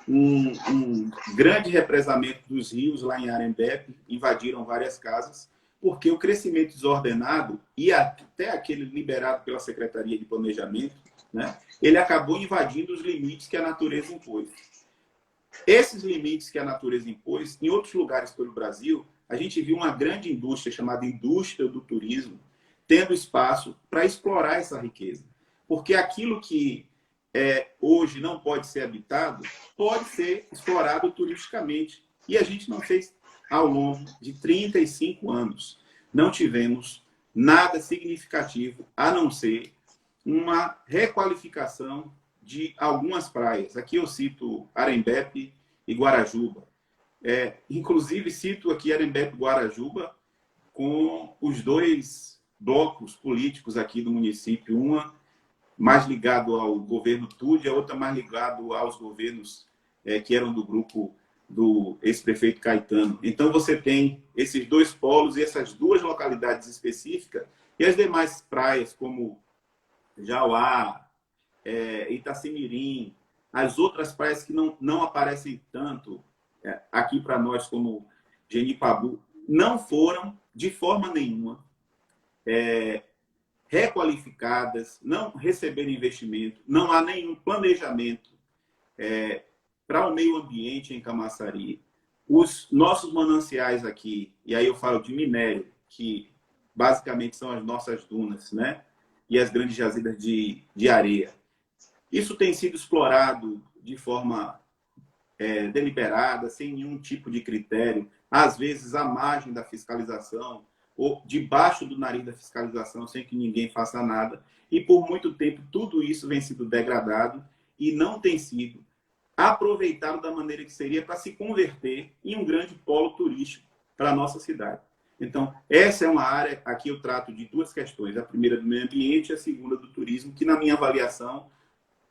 um grande represamento dos rios lá em Arembepe, invadiram várias casas, porque o crescimento desordenado e até aquele liberado pela Secretaria de Planejamento, né, ele acabou invadindo os limites que a natureza impôs. Esses limites que a natureza impôs, em outros lugares pelo Brasil, a gente viu uma grande indústria chamada indústria do turismo tendo espaço para explorar essa riqueza. Porque aquilo que hoje não pode ser habitado pode ser explorado turisticamente. E a gente não fez ao longo de 35 anos. Não tivemos nada significativo a não ser uma requalificação de algumas praias. Aqui eu cito Arembepe e Guarajuba. Inclusive, cito aqui Arembepe e Guarajuba com os dois blocos políticos aqui do município, uma mais ligado ao governo Tude, a outra mais ligado aos governos que eram do grupo do ex-prefeito Caetano. Então, você tem esses dois polos e essas duas localidades específicas, e as demais praias, como Jauá, Itacimirim, as outras praias que não aparecem tanto aqui para nós, como Genipabu, não foram, de forma nenhuma, requalificadas, não receberam investimento, não há nenhum planejamento para o meio ambiente em Camaçari. Os nossos mananciais aqui, e aí eu falo de minério, que basicamente são as nossas dunas, né? E as grandes jazidas de areia. Isso tem sido explorado de forma deliberada, sem nenhum tipo de critério, às vezes à margem da fiscalização, ou debaixo do nariz da fiscalização, sem que ninguém faça nada. E por muito tempo tudo isso vem sendo degradado e não tem sido aproveitado da maneira que seria para se converter em um grande polo turístico para a nossa cidade. Então, essa é uma área, aqui eu trato de duas questões, a primeira do meio ambiente e a segunda do turismo, que na minha avaliação,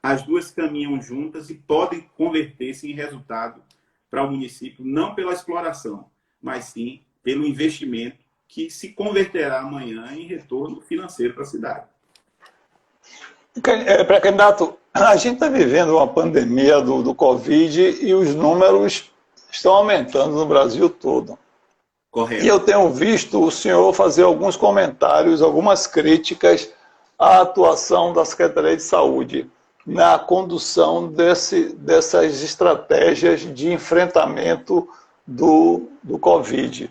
as duas caminham juntas e podem converter-se em resultado para o município, não pela exploração, mas sim pelo investimento que se converterá amanhã em retorno financeiro para a cidade. Pré-candidato, a gente está vivendo uma pandemia do Covid e os números estão aumentando no Brasil todo. Correto. E eu tenho visto o senhor fazer alguns comentários, algumas críticas à atuação da Secretaria de Saúde na condução dessas estratégias de enfrentamento do Covid.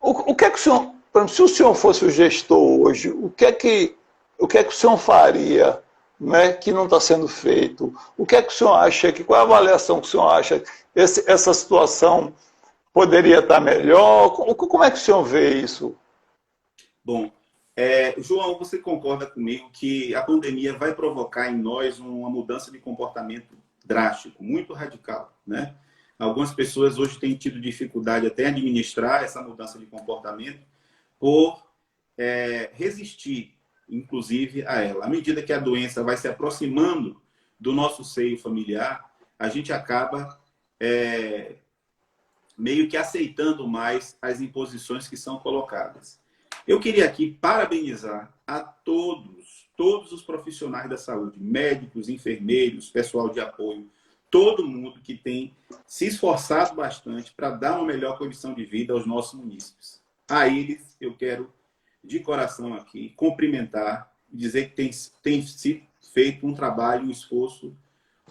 O que é que o senhor, se o senhor fosse o gestor hoje, o que é que o senhor faria, né, que não está sendo feito? O que é que o senhor acha, qual é a avaliação que o senhor acha? Essa situação poderia estar melhor? Como é que o senhor vê isso? Bom, João, você concorda comigo que a pandemia vai provocar em nós uma mudança de comportamento drástico, muito radical, né? Algumas pessoas hoje têm tido dificuldade até em administrar essa mudança de comportamento por resistir, inclusive, a ela. À medida que a doença vai se aproximando do nosso seio familiar, a gente acaba meio que aceitando mais as imposições que são colocadas. Eu queria aqui parabenizar a todos os profissionais da saúde, médicos, enfermeiros, pessoal de apoio, todo mundo que tem se esforçado bastante para dar uma melhor condição de vida aos nossos munícipes. A eles, eu quero, de coração aqui, cumprimentar e dizer que tem sido feito um trabalho, um esforço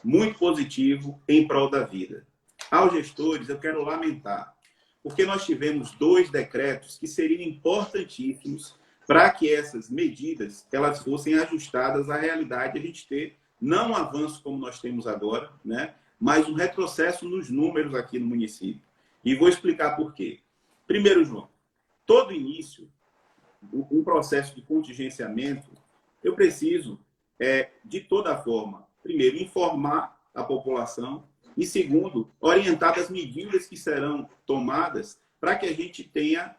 muito positivo em prol da vida. Aos gestores, eu quero lamentar, porque nós tivemos 2 decretos que seriam importantíssimos para que essas medidas elas fossem ajustadas à realidade, a gente ter não um avanço como nós temos agora, né, mas um retrocesso nos números aqui no município. E vou explicar por quê. Primeiro, João, todo início, um processo de contingenciamento, eu preciso, de toda forma, primeiro, informar a população e, segundo, orientar as medidas que serão tomadas para que a gente tenha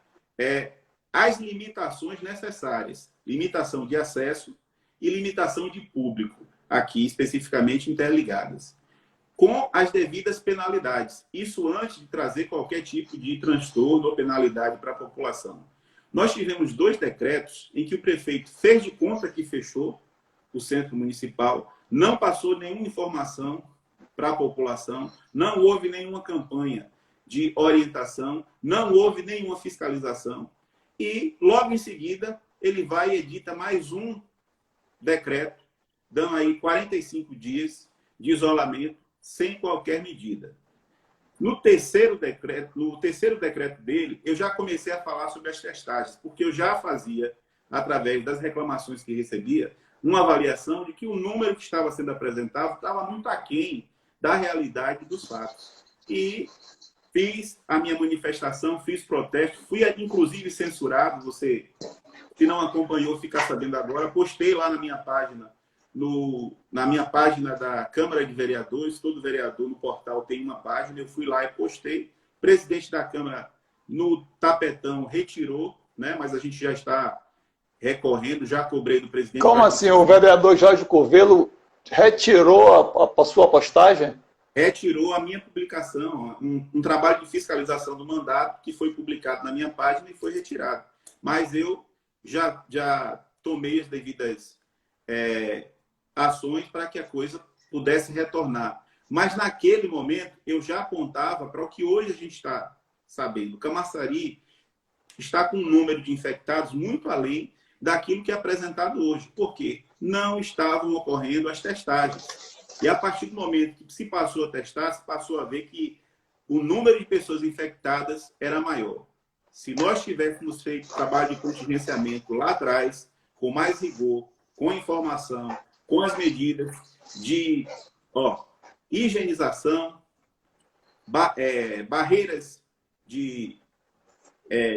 as limitações necessárias. Limitação de acesso e limitação de público, aqui especificamente interligadas, com as devidas penalidades. Isso antes de trazer qualquer tipo de transtorno ou penalidade para a população. Nós tivemos 2 decretos em que o prefeito fez de conta que fechou o centro municipal, não passou nenhuma informação para a população, não houve nenhuma campanha de orientação, não houve nenhuma fiscalização. E, logo em seguida, ele vai e edita mais um decreto, dando aí 45 dias de isolamento sem qualquer medida. No terceiro decreto dele, eu já comecei a falar sobre as testagens, porque eu já fazia, através das reclamações que recebia, uma avaliação de que o número que estava sendo apresentado estava muito aquém da realidade dos fatos. E fiz a minha manifestação, fiz protesto, fui inclusive censurado. Você que não acompanhou, fica sabendo agora. Postei lá na minha página, na minha página da Câmara de Vereadores. Todo vereador no portal tem uma página. Eu fui lá e postei. O presidente da Câmara, no tapetão, retirou, né? Mas a gente já está recorrendo, já cobrei do presidente. Como assim? O vereador Jorge Curvelo retirou a sua postagem? Retirou a minha publicação, um trabalho de fiscalização do mandato que foi publicado na minha página e foi retirado. Mas eu já tomei as devidas ações para que a coisa pudesse retornar. Mas naquele momento eu já apontava para o que hoje a gente está sabendo. Camaçari está com um número de infectados muito além daquilo que é apresentado hoje, porque não estavam ocorrendo as testagens. E a partir do momento que se passou a testar, se passou a ver que o número de pessoas infectadas era maior. Se nós tivéssemos feito trabalho de contingenciamento lá atrás, com mais rigor, com informação, com as medidas de higienização, barreiras de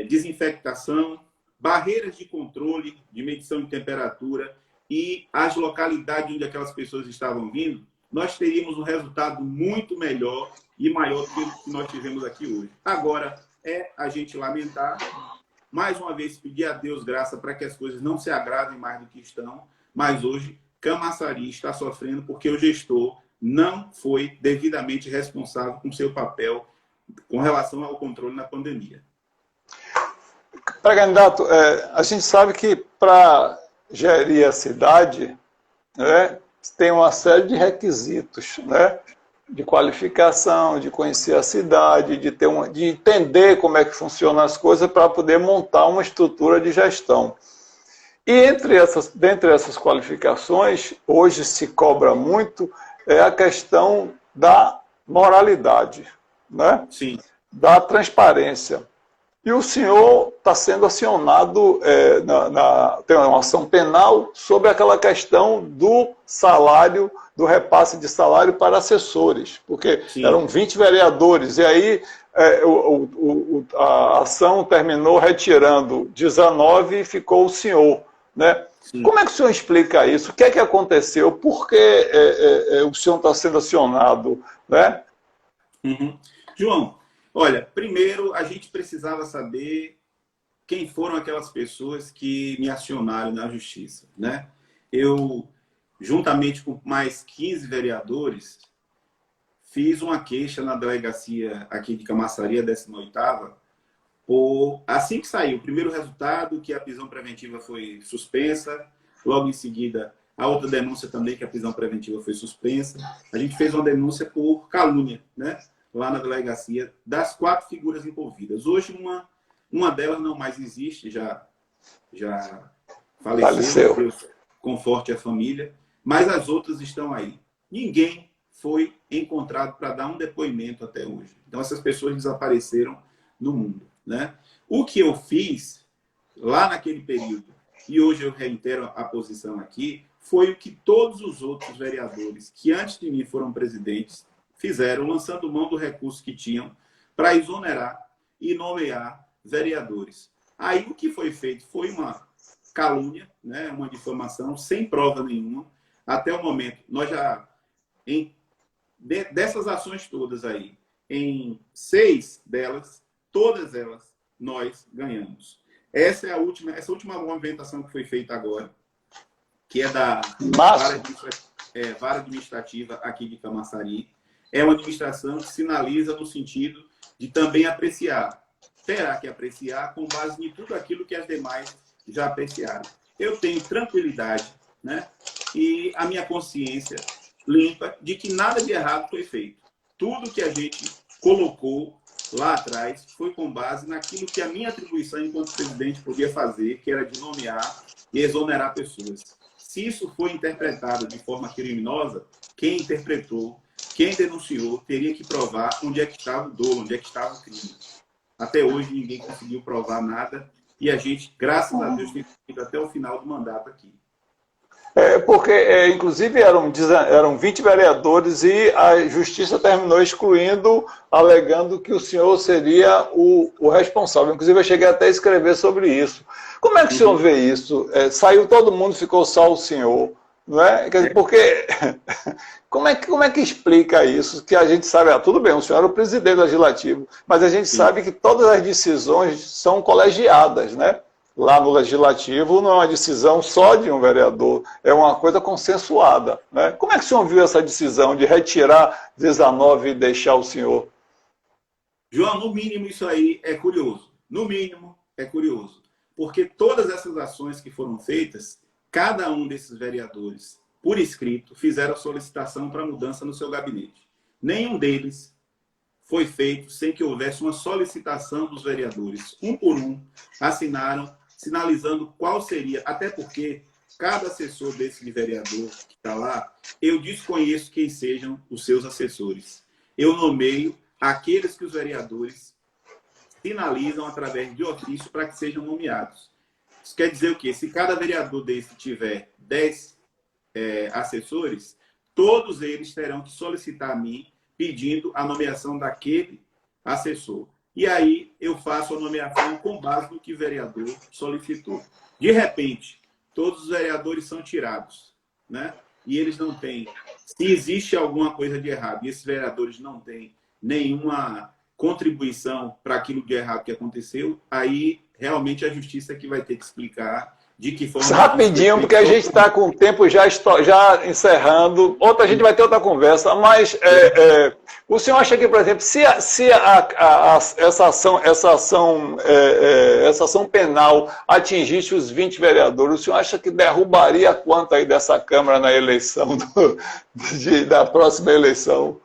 desinfectação, barreiras de controle, de medição de temperatura e as localidades onde aquelas pessoas estavam vindo, nós teríamos um resultado muito melhor e maior do que o que nós tivemos aqui hoje. Agora, a gente lamentar, mais uma vez pedir a Deus graça para que as coisas não se agravem mais do que estão, mas hoje Camaçari está sofrendo porque o gestor não foi devidamente responsável com seu papel com relação ao controle na pandemia. Pré-candidato, a gente sabe que para gerir a cidade, né, tem uma série de requisitos, né, de qualificação, de conhecer a cidade, de entender como é que funcionam as coisas para poder montar uma estrutura de gestão. E dentre essas qualificações, hoje se cobra muito a questão da moralidade, né? Sim. Da transparência. E o senhor está sendo acionado, tem uma ação penal sobre aquela questão do salário, do repasse de salário para assessores, porque Sim. Eram 20 vereadores, e aí a ação terminou retirando 19 e ficou o senhor. Né? Como é que o senhor explica isso? O que é que aconteceu? Por que o senhor está sendo acionado? Né? Uhum. João, olha, primeiro a gente precisava saber quem foram aquelas pessoas que me acionaram na justiça. Né? Eu, juntamente com mais 15 vereadores, fiz uma queixa na delegacia aqui de Camaçari, a 18ª, assim que saiu o primeiro resultado, que a prisão preventiva foi suspensa, logo em seguida a outra denúncia também, que a prisão preventiva foi suspensa, a gente fez uma denúncia por calúnia, né? Lá na delegacia, das 4 figuras envolvidas. Hoje uma delas não mais existe, já faleceu. Deus conforte a família, mas as outras estão aí. Ninguém foi encontrado para dar um depoimento até hoje. Então essas pessoas desapareceram no mundo. Né? O que eu fiz lá naquele período, e hoje eu reitero a posição aqui, foi o que todos os outros vereadores que antes de mim foram presidentes fizeram, lançando mão do recurso que tinham para exonerar e nomear vereadores. Aí o que foi feito foi uma calúnia, né? Uma difamação sem prova nenhuma. Até o momento, nós já, dessas ações todas aí, em 6 delas, todas elas nós ganhamos. Essa última movimentação que foi feita agora, que é da vara administrativa aqui de Camaçari, é uma administração que sinaliza no sentido de também apreciar. Terá que apreciar com base em tudo aquilo que as demais já apreciaram. Eu tenho tranquilidade, né? E a minha consciência limpa de que nada de errado foi feito. Tudo que a gente colocou lá atrás foi com base naquilo que a minha atribuição enquanto presidente podia fazer, que era de nomear e exonerar pessoas. Se isso foi interpretado de forma criminosa, quem interpretou, quem denunciou, teria que provar onde é que estava o dolo, onde é que estava o crime. Até hoje ninguém conseguiu provar nada e a gente, graças a Deus, tem ido até o final do mandato aqui. Porque, inclusive, eram 20 vereadores e a Justiça terminou excluindo, alegando que o senhor seria o responsável. Inclusive, eu cheguei até a escrever sobre isso. Como é que o senhor vê isso? Saiu todo mundo, ficou só o senhor. Não é? Quer dizer, porque... Como é que explica isso? Que a gente sabe, tudo bem, o senhor é o presidente legislativo, mas a gente sabe que todas as decisões são colegiadas, né? Lá no Legislativo não é uma decisão só de um vereador, é uma coisa consensuada. Né? Como é que o senhor viu essa decisão de retirar 19 e deixar o senhor? João, no mínimo isso aí é curioso. No mínimo é curioso. Porque todas essas ações que foram feitas, cada um desses vereadores, por escrito, fizeram a solicitação para mudança no seu gabinete. Nenhum deles foi feito sem que houvesse uma solicitação dos vereadores. Um por um, assinaram, sinalizando qual seria, até porque cada assessor desse vereador que está lá, eu desconheço quem sejam os seus assessores. Eu nomeio aqueles que os vereadores sinalizam através de ofício para que sejam nomeados. Isso quer dizer o quê? Se cada vereador desse tiver 10 assessores, todos eles terão que solicitar a mim pedindo a nomeação daquele assessor. E aí eu faço a nomeação com base no que o vereador solicitou. De repente, todos os vereadores são tirados, né? E eles não têm. Se existe alguma coisa de errado e esses vereadores não têm nenhuma contribuição para aquilo de errado que aconteceu, aí realmente a justiça que vai ter que explicar de que forma... Rapidinho, porque a gente está com o tempo já encerrando. A gente vai ter outra conversa, mas o senhor acha que, por exemplo, se essa ação penal atingisse os 20 vereadores, o senhor acha que derrubaria quanto aí dessa Câmara na eleição, da próxima eleição?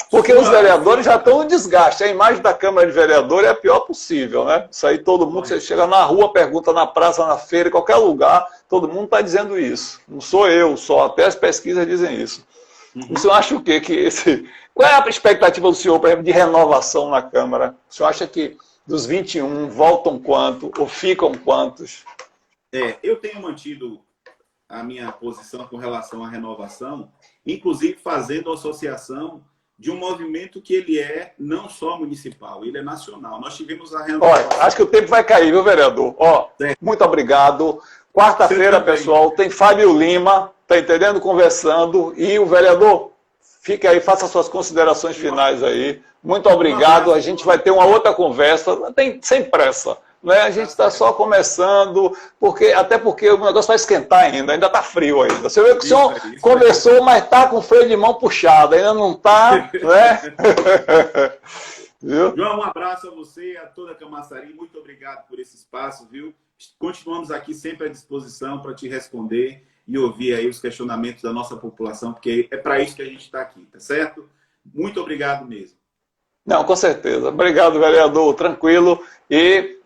Porque os vereadores já estão no desgaste. A imagem da Câmara de Vereadores é a pior possível, né? Isso aí todo mundo, você chega na rua, pergunta na praça, na feira, em qualquer lugar, todo mundo está dizendo isso. Não sou eu só, até as pesquisas dizem isso. O senhor acha o quê? Qual é a expectativa do senhor, por exemplo, de renovação na Câmara? O senhor acha que dos 21 voltam quanto ou ficam quantos? Eu tenho mantido a minha posição com relação à renovação, inclusive fazendo associação de um movimento que ele é não só municipal, ele é nacional. Nós tivemos a renovação... Olha, acho que o tempo vai cair, viu, vereador? Muito obrigado. Quarta-feira, pessoal, tem Fábio Lima, tá entendendo? Conversando. E o vereador, fique aí, faça suas considerações finais aí. Muito obrigado. A gente vai ter uma outra conversa, sem pressa. Né? A gente está só começando, até porque o negócio vai esquentar ainda está frio ainda. Você vê que o senhor conversou, mas está com o freio de mão puxado, ainda não está, né? Viu? João, um abraço a você e a toda a Camaçari, muito obrigado por esse espaço, viu? Continuamos aqui sempre à disposição para te responder e ouvir aí os questionamentos da nossa população, porque é para isso que a gente está aqui, tá certo? Muito obrigado mesmo. Não, com certeza. Obrigado, vereador, tranquilo. E